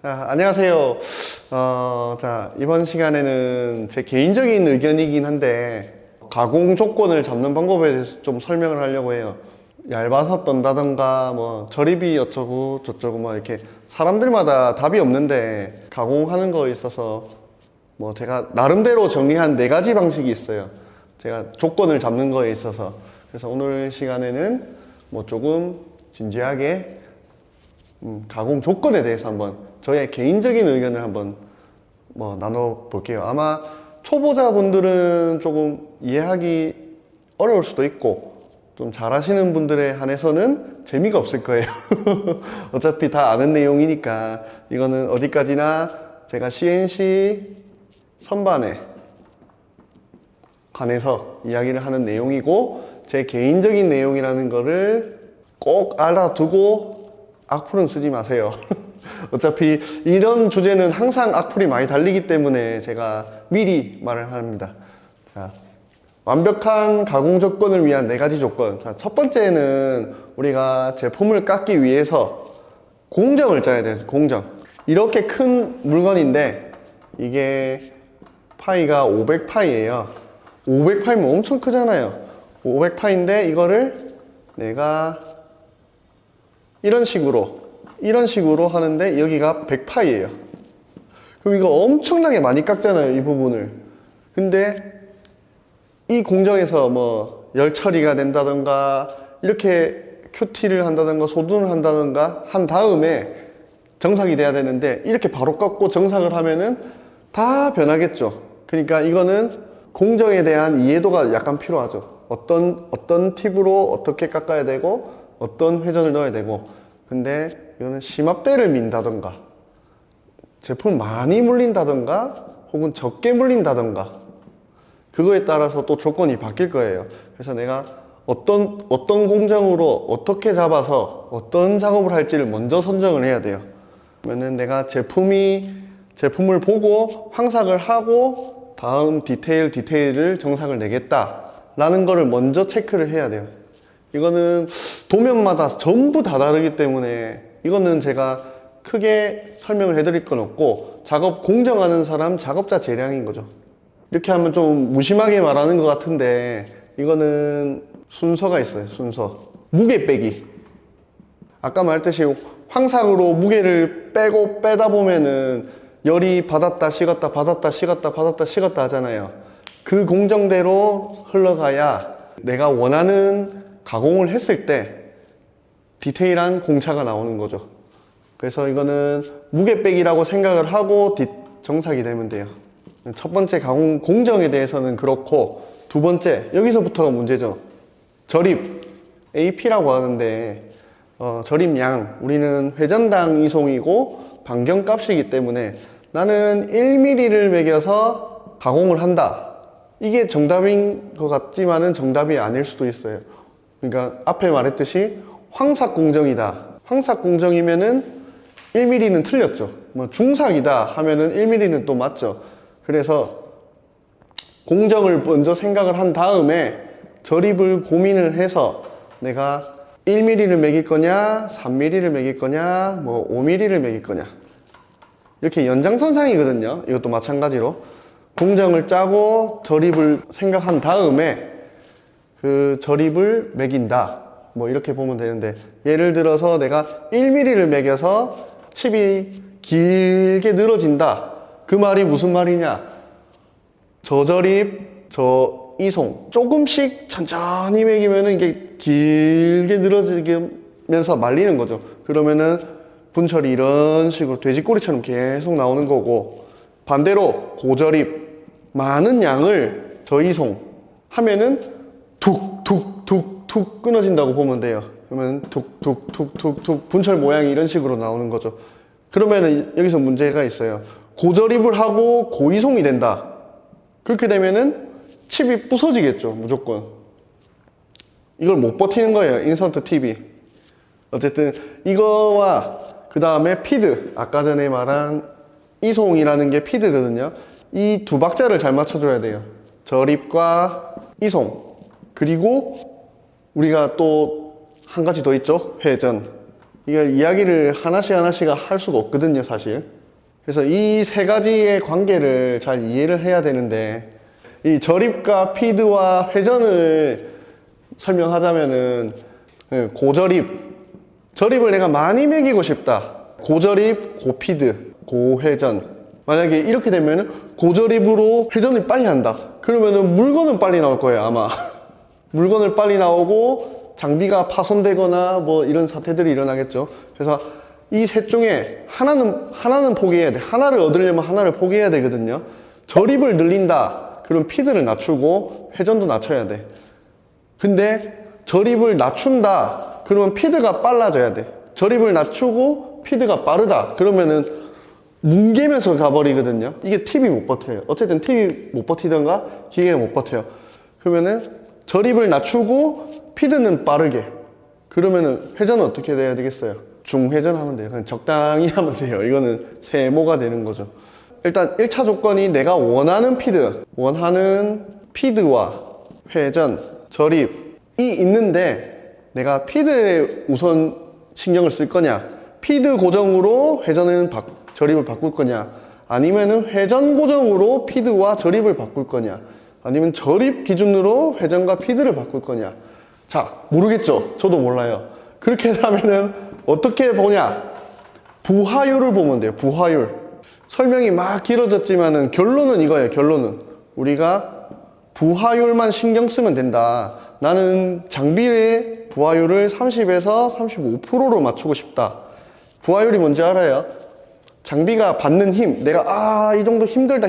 안녕하세요. 이번 시간에는 제 개인적인 의견이긴 한데, 가공 조건을 잡는 방법에 대해서 좀 설명을 하려고 해요. 얇아서 떤다던가, 저립이 어쩌고 저쩌고, 이렇게 사람들마다 답이 없는데, 가공하는 거에 있어서, 제가 나름대로 정리한 4가지 방식이 있어요. 제가 조건을 잡는 거에 있어서. 그래서 오늘 시간에는 조금 진지하게, 가공 조건에 대해서 한번 저의 개인적인 의견을 한번 나눠볼게요. 아마 초보자분들은 조금 이해하기 어려울 수도 있고 좀 잘하시는 분들에 한해서는 재미가 없을 거예요. 어차피 다 아는 내용이니까 이거는 어디까지나 제가 CNC 선반에 관해서 이야기를 하는 내용이고 제 개인적인 내용이라는 거를 꼭 알아두고 악플은 쓰지 마세요. 어차피 이런 주제는 항상 악플이 많이 달리기 때문에 제가 미리 말을 합니다. 완벽한 가공 조건을 위한 4가지 조건. 첫 번째는 우리가 제품을 깎기 위해서 공정을 짜야 돼요. 공정. 이렇게 큰 물건인데 이게 파이가 500파이예요. 500파이면 엄청 크잖아요. 500파인데 이거를 내가 이런 식으로 하는데 여기가 100파이예요. 그럼 이거 엄청나게 많이 깎잖아요, 이 부분을. 근데 이 공정에서 열 처리가 된다던가 이렇게 큐티를 한다던가 소분을 한다던가 한 다음에 정삭이 돼야 되는데 이렇게 바로 깎고 정삭을 하면은 다 변하겠죠. 그러니까 이거는 공정에 대한 이해도가 약간 필요하죠. 어떤 팁으로 어떻게 깎아야 되고 어떤 회전을 넣어야 되고. 근데 이거는 심압대를 민다던가 제품을 많이 물린다던가 혹은 적게 물린다던가 그거에 따라서 또 조건이 바뀔 거예요. 그래서 내가 어떤 공정으로 어떻게 잡아서 어떤 작업을 할지를 먼저 선정을 해야 돼요. 그러면은 내가 제품을 보고 황삭을 하고 다음 디테일을 정삭을 내겠다라는 거를 먼저 체크를 해야 돼요. 이거는 도면마다 전부 다 다르기 때문에 이거는 제가 크게 설명을 해드릴 건 없고 작업 공정하는 사람 작업자 재량인 거죠. 이렇게 하면 좀 무심하게 말하는 것 같은데 이거는 순서가 있어요. 순서. 무게 빼기. 아까 말했듯이 황삭으로 무게를 빼고 빼다 보면은 열이 받았다 식었다 받았다 식었다 받았다 식었다 하잖아요. 그 공정대로 흘러가야 내가 원하는 가공을 했을 때 디테일한 공차가 나오는 거죠. 그래서 이거는 무게 빼기라고 생각을 하고 정삭이 되면 돼요. 첫 번째 가공 공정에 대해서는 그렇고 두 번째 여기서부터가 문제죠. 절입 AP라고 하는데 절입량 우리는 회전당 이송이고 반경값이기 때문에 나는 1mm를 매겨서 가공을 한다. 이게 정답인 것 같지만은 정답이 아닐 수도 있어요. 그러니까 앞에 말했듯이 황삭 공정이다. 황삭 공정이면은 1mm는 틀렸죠. 중삭이다 하면은 1mm는 또 맞죠. 그래서 공정을 먼저 생각을 한 다음에 절입을 고민을 해서 내가 1mm를 매길 거냐, 3mm를 매길 거냐, 5mm를 매길 거냐. 이렇게 연장선상이거든요. 이것도 마찬가지로. 공정을 짜고 절입을 생각한 다음에 그 절입을 매긴다. 이렇게 보면 되는데 예를 들어서 내가 1mm를 매겨서 칩이 길게 늘어진다. 그 말이 무슨 말이냐? 저절입, 저이송 조금씩 천천히 매기면은 이게 길게 늘어지면서 말리는 거죠. 그러면은 분철이 이런 식으로 돼지꼬리처럼 계속 나오는 거고 반대로 고절입 많은 양을 저이송 하면은 툭툭툭툭 끊어진다고 보면 돼요. 그러면 툭툭툭툭툭 분철 모양이 이런 식으로 나오는 거죠. 그러면은 여기서 문제가 있어요. 고절입을 하고 고이송이 된다. 그렇게 되면은 칩이 부서지겠죠. 무조건. 이걸 못 버티는 거예요. 인서트 팁이. 어쨌든 이거와 그 다음에 피드. 아까 전에 말한 이송이라는 게 피드거든요. 이 두 박자를 잘 맞춰줘야 돼요. 절입과 이송. 그리고 우리가 또 한 가지 더 있죠. 회전. 이게 이야기를 하나씩 하나씩 할 수가 없거든요, 사실. 그래서 이 세 가지의 관계를 잘 이해를 해야 되는데, 이 저립과 피드와 회전을 설명하자면은, 고저립. 저립을 내가 많이 매기고 싶다. 고저립, 고피드, 고회전. 만약에 이렇게 되면은 고저립으로 회전을 빨리 한다. 그러면은 물건은 빨리 나올 거예요, 아마. 물건을 빨리 나오고 장비가 파손되거나 뭐 이런 사태들이 일어나겠죠. 그래서 이 셋 중에 하나는 포기해야 돼. 하나를 얻으려면 하나를 포기해야 되거든요. 저립을 늘린다. 그럼 피드를 낮추고 회전도 낮춰야 돼. 근데 저립을 낮춘다. 그러면 피드가 빨라져야 돼. 저립을 낮추고 피드가 빠르다. 그러면은 뭉개면서 가버리거든요. 이게 팁이 못 버텨요. 어쨌든 팁이 못 버티던가 기계가 못 버텨요. 그러면은 저립을 낮추고 피드는 빠르게. 그러면은 회전은 어떻게 돼야 되겠어요? 중회전 하면 돼요. 그냥 적당히 하면 돼요. 이거는 세모가 되는 거죠. 일단 1차 조건이 내가 원하는 피드와 회전, 저립이 있는데 내가 피드에 우선 신경을 쓸 거냐, 피드 고정으로 저립을 바꿀 거냐, 아니면은 회전 고정으로 피드와 저립을 바꿀 거냐, 아니면 저립 기준으로 회전과 피드를 바꿀 거냐. 자, 모르겠죠? 저도 몰라요. 그렇게 하면은 어떻게 보냐? 부하율을 보면 돼요. 부하율. 설명이 막 길어졌지만은 결론은 이거예요. 결론은 우리가 부하율만 신경 쓰면 된다. 나는 장비의 부하율을 30에서 35%로 맞추고 싶다. 부하율이 뭔지 알아요? 장비가 받는 힘. 내가 이 정도 힘들다.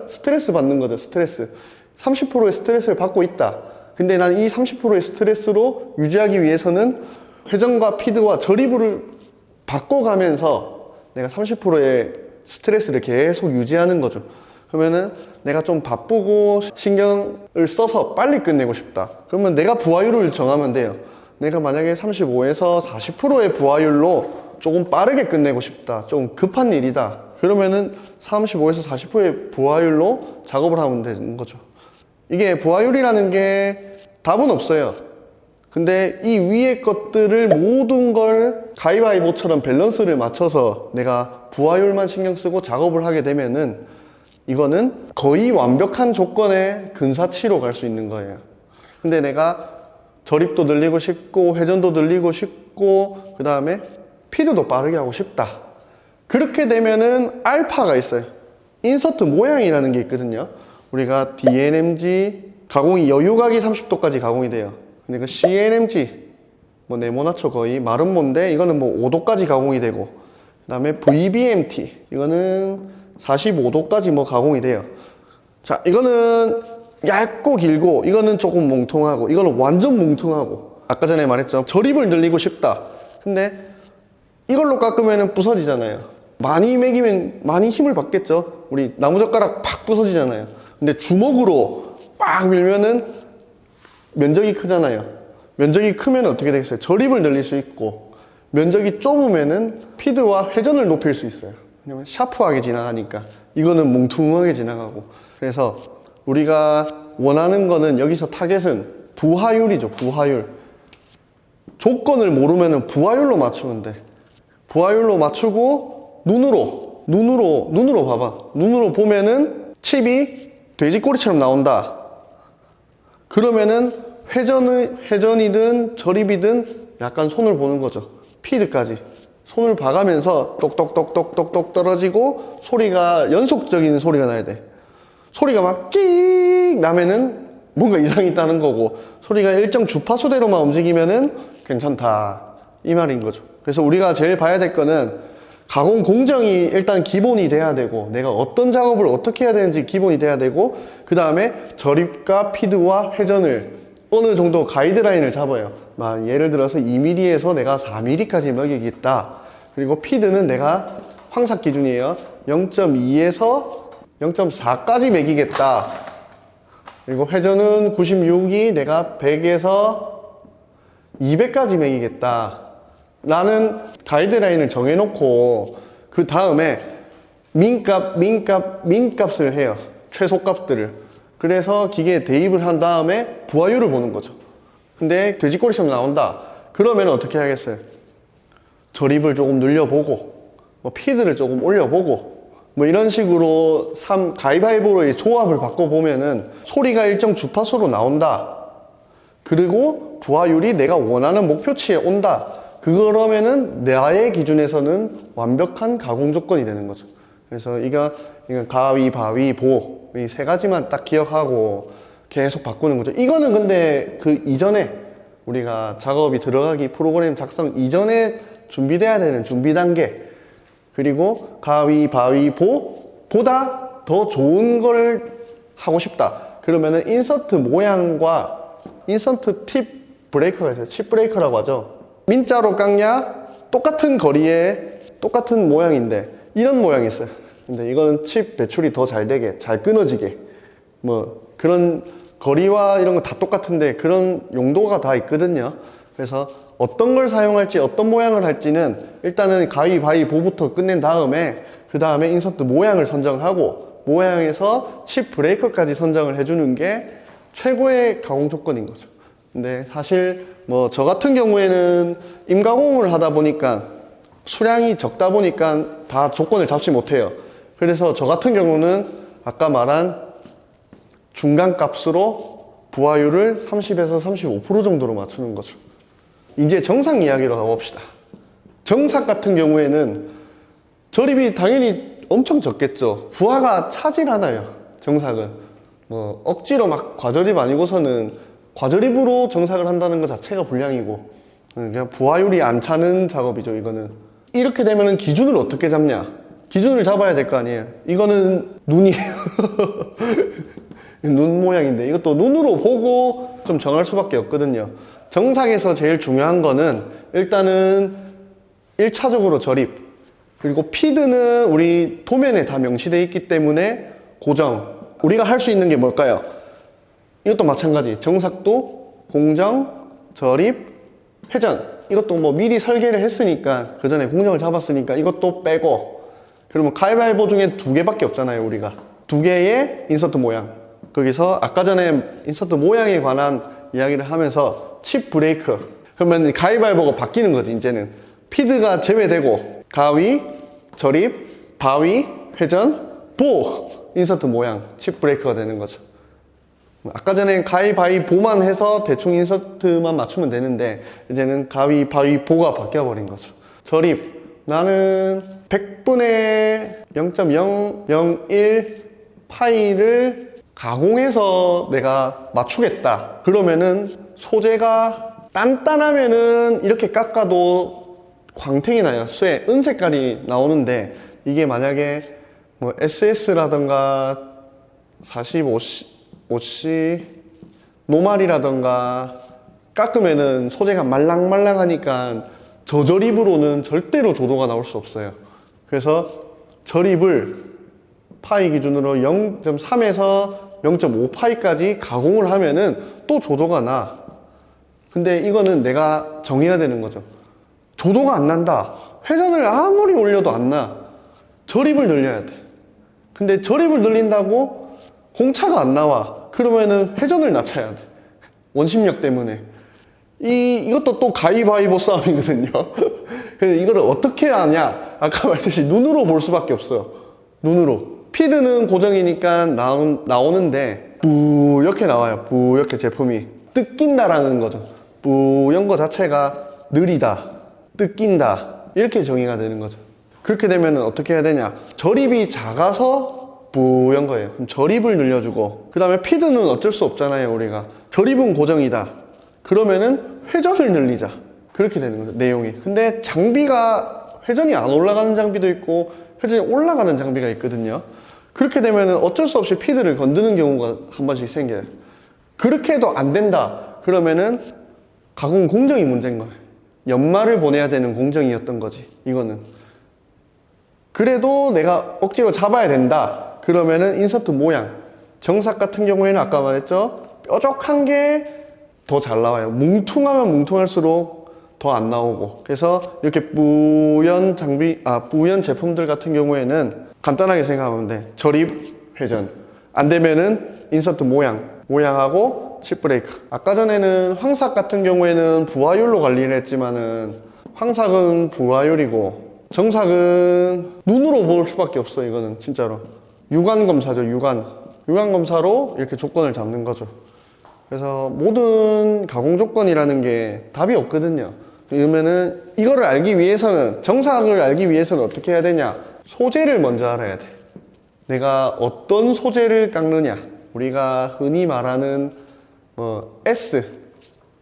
스트레스 받는 거죠. 스트레스. 30%의 스트레스를 받고 있다. 근데 난 이 30%의 스트레스로 유지하기 위해서는 회전과 피드와 저립을 바꿔가면서 내가 30%의 스트레스를 계속 유지하는 거죠. 그러면은 내가 좀 바쁘고 신경을 써서 빨리 끝내고 싶다. 그러면 내가 부하율을 정하면 돼요. 내가 만약에 35에서 40%의 부하율로 조금 빠르게 끝내고 싶다. 좀 급한 일이다. 그러면은 35에서 40%의 부하율로 작업을 하면 되는 거죠. 이게 부하율이라는 게 답은 없어요. 근데 이 위에 것들을 모든 걸 가위바위보처럼 밸런스를 맞춰서 내가 부하율만 신경 쓰고 작업을 하게 되면은 이거는 거의 완벽한 조건의 근사치로 갈 수 있는 거예요. 근데 내가 저립도 늘리고 싶고 회전도 늘리고 싶고 그 다음에 피드도 빠르게 하고 싶다. 그렇게 되면은 알파가 있어요. 인서트 모양이라는 게 있거든요. 우리가 DNMG 가공이 여유각이 30도까지 가공이 돼요. 근데 그 CNMG 뭐 네모나처 거의 마름모인데 이거는 뭐 5도까지 가공이 되고 그 다음에 VBMT 이거는 45도까지 뭐 가공이 돼요. 자, 이거는 얇고 길고 이거는 조금 뭉퉁하고 이거는 완전 뭉퉁하고 아까 전에 말했죠. 저립을 늘리고 싶다. 근데 이걸로 깎으면 부서지잖아요. 많이 매기면 많이 힘을 받겠죠. 우리 나무젓가락 팍 부서지잖아요. 근데 주먹으로 꽉 밀면은 면적이 크잖아요. 면적이 크면 어떻게 되겠어요? 저립을 늘릴 수 있고 면적이 좁으면은 피드와 회전을 높일 수 있어요. 왜냐면 샤프하게 지나가니까 이거는 뭉퉁하게 지나가고. 그래서 우리가 원하는 거는 여기서 타겟은 부하율이죠. 부하율. 조건을 모르면은 부하율로 맞추면 돼. 부하율로 맞추고 눈으로 봐봐. 눈으로 보면은 칩이 돼지꼬리처럼 나온다. 그러면은 회전이든 저립이든 약간 손을 보는 거죠. 피드까지. 손을 봐가면서 똑똑똑똑똑똑 떨어지고 소리가 연속적인 소리가 나야 돼. 소리가 막 끽 나면은 뭔가 이상이 있다는 거고 소리가 일정 주파수대로만 움직이면은 괜찮다. 이 말인 거죠. 그래서 우리가 제일 봐야 될 거는 가공 공정이 일단 기본이 돼야 되고 내가 어떤 작업을 어떻게 해야 되는지 기본이 돼야 되고 그 다음에 저립과 피드와 회전을 어느 정도 가이드라인을 잡아요. 예를 들어서 2mm에서 내가 4mm까지 먹이겠다. 그리고 피드는 내가 황삭 기준이에요. 0.2에서 0.4까지 먹이겠다. 그리고 회전은 96이 내가 100에서 200까지 먹이겠다. 라는 가이드라인을 정해놓고 그 다음에 민값을 해요. 최소값들을. 그래서 기계에 대입을 한 다음에 부하율을 보는 거죠. 근데 돼지꼬리처럼 나온다. 그러면 어떻게 하겠어요? 저립을 조금 늘려보고 뭐 피드를 조금 올려보고 뭐 이런 식으로 가위바위보로의 조합을 바꿔보면은 소리가 일정 주파수로 나온다. 그리고 부하율이 내가 원하는 목표치에 온다. 그러면은 나의 기준에서는 완벽한 가공 조건이 되는 거죠. 그래서 이건 가위바위보 이 세 가지만 딱 기억하고 계속 바꾸는 거죠. 이거는 근데 그 이전에 우리가 작업이 들어가기 프로그램 작성 이전에 준비돼야 되는 준비 단계. 그리고 가위바위보보다 더 좋은 걸 하고 싶다. 그러면은 인서트 모양과 인서트 팁 브레이커가 있어요. 칩 브레이커라고 하죠. 민자로 깎냐? 똑같은 거리에 똑같은 모양인데 이런 모양이 있어요. 근데 이거는 칩 배출이 더 잘 되게, 잘 끊어지게 뭐 그런 거리와 이런 거 다 똑같은데 그런 용도가 다 있거든요. 그래서 어떤 걸 사용할지 어떤 모양을 할지는 일단은 가위바위보부터 끝낸 다음에 그 다음에 인서트 모양을 선정하고 모양에서 칩 브레이커까지 선정을 해주는 게 최고의 가공 조건인 거죠. 근데 사실 뭐 저 같은 경우에는 임가공을 하다 보니까 수량이 적다 보니까 다 조건을 잡지 못해요. 그래서 저 같은 경우는 아까 말한 중간 값으로 부하율을 30에서 35% 정도로 맞추는 거죠. 이제 정삭 이야기로 가봅시다. 정삭 같은 경우에는 저립이 당연히 엄청 적겠죠. 부하가 차질 않아요. 정삭은 뭐 억지로 막 과저립 아니고서는 과저립으로 정삭을 한다는 것 자체가 불량이고 그냥 부하율이 안 차는 작업이죠. 이거는 이렇게 되면은 기준을 어떻게 잡냐? 기준을 잡아야 될 거 아니에요. 이거는 눈이에요. 눈 모양인데 이것도 눈으로 보고 좀 정할 수밖에 없거든요. 정삭에서 제일 중요한 거는 일단은 1차적으로 저립, 그리고 피드는 우리 도면에 다 명시되어 있기 때문에 고정. 우리가 할 수 있는 게 뭘까요? 이것도 마찬가지. 정삭도 공정, 저립, 회전. 이것도 뭐 미리 설계를 했으니까 그 전에 공정을 잡았으니까 이것도 빼고, 그러면 가위바위보 중에 2개밖에 없잖아요. 우리가 2개의 인서트 모양. 거기서 아까 전에 인서트 모양에 관한 이야기를 하면서 칩 브레이크. 그러면 가위바위보가 바뀌는 거지. 이제는 피드가 제외되고 가위, 저립, 바위, 회전, 보 인서트 모양 칩 브레이크가 되는 거죠. 아까 전에 가위바위보만 해서 대충 인서트만 맞추면 되는데 이제는 가위바위보가 바뀌어 버린 거죠. 저립, 나는 100분의 0.001 파이를 가공해서 내가 맞추겠다. 그러면은 소재가 단단하면은 이렇게 깎아도 광택이 나요. 쇠, 은색깔이 나오는데 이게 만약에 뭐 SS라던가 45C 노말이라던가 깎으면은 소재가 말랑말랑하니까 저저립으로는 절대로 조도가 나올 수 없어요. 그래서 저립을 파이 기준으로 0.3에서 0.5파이까지 가공을 하면은 또 조도가 나. 근데 이거는 내가 정해야 되는 거죠. 조도가 안 난다. 회전을 아무리 올려도 안 나. 저립을 늘려야 돼. 근데 저립을 늘린다고 공차가 안 나와. 그러면은 회전을 낮춰야 돼. 원심력 때문에. 이것도 또 가위바위보 싸움이거든요. 그래서 이거를 어떻게 하냐? 아까 말했듯이 눈으로 볼 수밖에 없어요. 눈으로. 피드는 고정이니까 나오는데 뿌옇게 나와요. 뿌옇게 제품이 뜯긴다라는 거죠. 뿌연 거 자체가 느리다, 뜯긴다 이렇게 정의가 되는 거죠. 그렇게 되면 어떻게 해야 되냐? 저립이 작아서 뿌연 거예요. 그럼 저립을 늘려주고, 그 다음에 피드는 어쩔 수 없잖아요. 우리가 저립은 고정이다. 그러면은 회전을 늘리자. 그렇게 되는 거죠. 내용이. 근데 장비가 회전이 안 올라가는 장비도 있고 회전이 올라가는 장비가 있거든요. 그렇게 되면 어쩔 수 없이 피드를 건드는 경우가 한 번씩 생겨요. 그렇게 해도 안 된다. 그러면은 가공 공정이 문제인 거예요. 연말을 보내야 되는 공정이었던 거지. 이거는. 그래도 내가 억지로 잡아야 된다. 그러면은 인서트 모양. 정삭 같은 경우에는 아까 말했죠. 뾰족한 게 더 잘 나와요. 뭉퉁하면 뭉퉁할수록 더 안 나오고. 그래서 이렇게 뿌연 제품들 같은 경우에는 간단하게 생각하면 돼. 저립, 회전. 안 되면은 인서트 모양하고 칩 브레이크. 아까 전에는 황삭 같은 경우에는 부하율로 관리를 했지만은 황삭은 불화율이고 정삭은 눈으로 볼 수밖에 없어. 이거는 진짜로 육안 검사죠. 육안 검사로 이렇게 조건을 잡는 거죠. 그래서 모든 가공 조건이라는 게 답이 없거든요. 그러면은 이거를 알기 위해서는, 정삭을 알기 위해서는 어떻게 해야 되냐? 소재를 먼저 알아야 돼. 내가 어떤 소재를 깎느냐. 우리가 흔히 말하는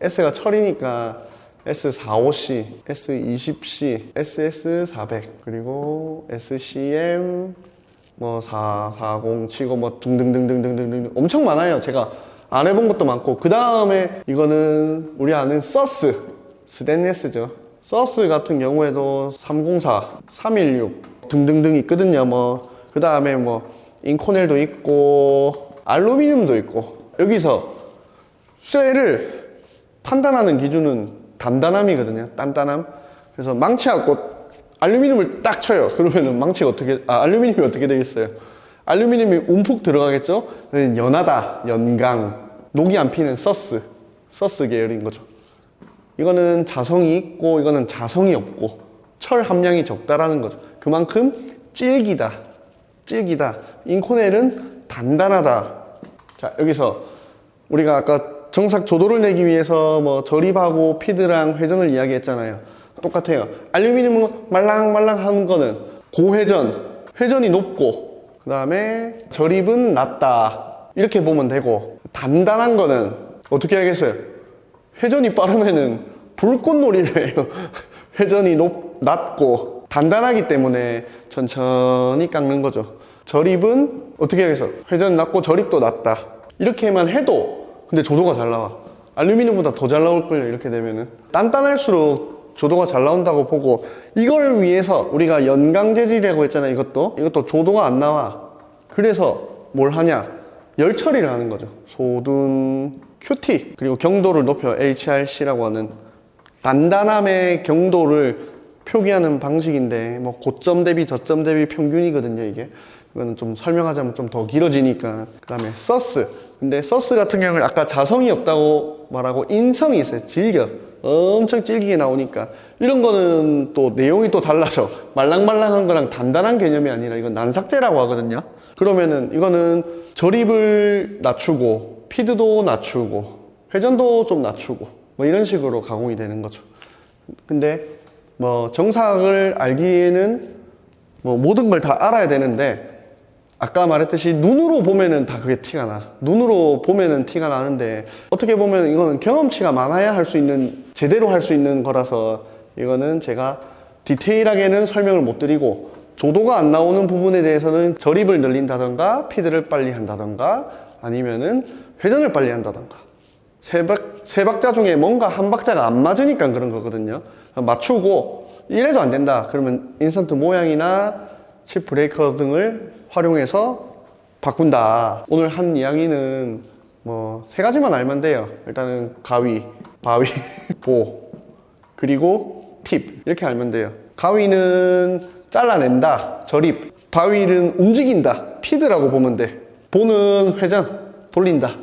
S가 철이니까 S45C, S20C, SS400, 그리고 SCM 440 치고 등등등등등등 엄청 많아요. 제가 안 해본 것도 많고. 그 다음에 이거는 우리 아는 스테인리스죠. 서스 같은 경우에도 304, 316 등등등 있거든요. 그 다음에 인코넬도 있고 알루미늄도 있고. 여기서 쇠를 판단하는 기준은 단단함이거든요. 단단함. 그래서 망치하고 알루미늄을 딱 쳐요. 그러면은 알루미늄이 어떻게 되겠어요? 알루미늄이 움푹 들어가겠죠? 연하다, 연강, 녹이 안 피는 서스 계열인 거죠. 이거는 자성이 있고 이거는 자성이 없고 철 함량이 적다라는 거죠. 그만큼 질기다. 인코넬은 단단하다. 자, 여기서 우리가 아까 정삭 조도를 내기 위해서 저립하고 피드랑 회전을 이야기했잖아요. 똑같아요. 알루미늄은 말랑말랑 하는 거는 회전이 높고, 그 다음에 저립은 낮다. 이렇게 보면 되고, 단단한 거는 어떻게 하겠어요? 회전이 빠르면은 불꽃놀이를 해요. 회전이 낮고, 단단하기 때문에 천천히 깎는 거죠. 저립은 어떻게 하겠어요? 회전 낮고 저립도 낮다. 이렇게만 해도 근데 조도가 잘 나와. 알루미늄보다 더 잘 나올걸요. 이렇게 되면은 단단할수록 조도가 잘 나온다고 보고, 이걸 위해서 우리가 연강 재질이라고 했잖아요. 이것도 조도가 안 나와. 그래서 뭘 하냐? 열 처리를 하는 거죠. 소둔 QT, 그리고 경도를 높여 HRC라고 하는 단단함의 경도를 표기하는 방식인데, 고점 대비 저점 대비 평균이거든요. 이거는 좀 설명하자면 좀 더 길어지니까. 그 다음에 서스. 근데 서스 같은 경우는 아까 자성이 없다고 말하고 인성이 있어요. 엄청 질기게 나오니까. 이런 거는 또 내용이 또 달라져. 말랑말랑한 거랑 단단한 개념이 아니라 이건 난삭제라고 하거든요. 그러면은 이거는 저립을 낮추고 피드도 낮추고 회전도 좀 낮추고 이런 식으로 가공이 되는 거죠. 근데 정삭을 알기에는 모든 걸 다 알아야 되는데, 아까 말했듯이 눈으로 보면은 다 그게 티가 나. 눈으로 보면은 티가 나는데, 어떻게 보면 이거는 경험치가 많아야 제대로 할 수 있는 거라서 이거는 제가 디테일하게는 설명을 못 드리고, 조도가 안 나오는 부분에 대해서는 저립을 늘린다던가 피드를 빨리 한다던가 아니면은 회전을 빨리 한다던가, 세 박자 중에 뭔가 한 박자가 안 맞으니까 그런 거거든요. 맞추고 이래도 안 된다 그러면 인스턴트 모양이나 칩 브레이커 등을 활용해서 바꾼다. 오늘 한 이야기는 3가지만 알면 돼요. 일단은 가위, 바위, 보, 그리고 팁, 이렇게 알면 돼요. 가위는 잘라낸다, 저립. 바위는 움직인다, 피드라고 보면 돼. 보는 회전, 돌린다.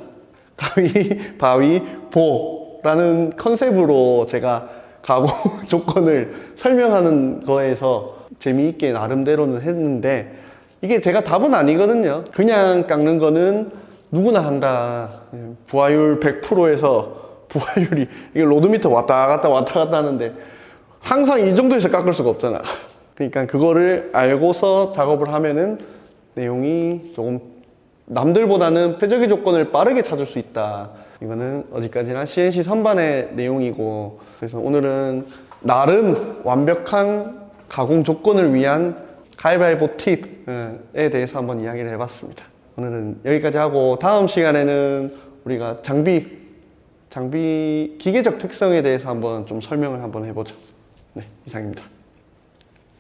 가위, 바위, 보라는 컨셉으로 제가 가공 조건을 설명하는 거에서 재미있게 나름대로는 했는데, 이게 제가 답은 아니거든요. 그냥 깎는 거는 누구나 한다. 부하율 100%에서 부하율이, 이게 로드미터 왔다 갔다 하는데 항상 이 정도에서 깎을 수가 없잖아. 그러니까 그거를 알고서 작업을 하면은 내용이 조금 남들보다는 폐저기 조건을 빠르게 찾을 수 있다. 이거는 어디까지나 CNC 선반의 내용이고, 그래서 오늘은 나름 완벽한 가공 조건을 위한 가위바위보 팁에 대해서 한번 이야기를 해봤습니다. 오늘은 여기까지 하고, 다음 시간에는 우리가 장비 기계적 특성에 대해서 한번 좀 설명을 한번 해보죠. 네, 이상입니다.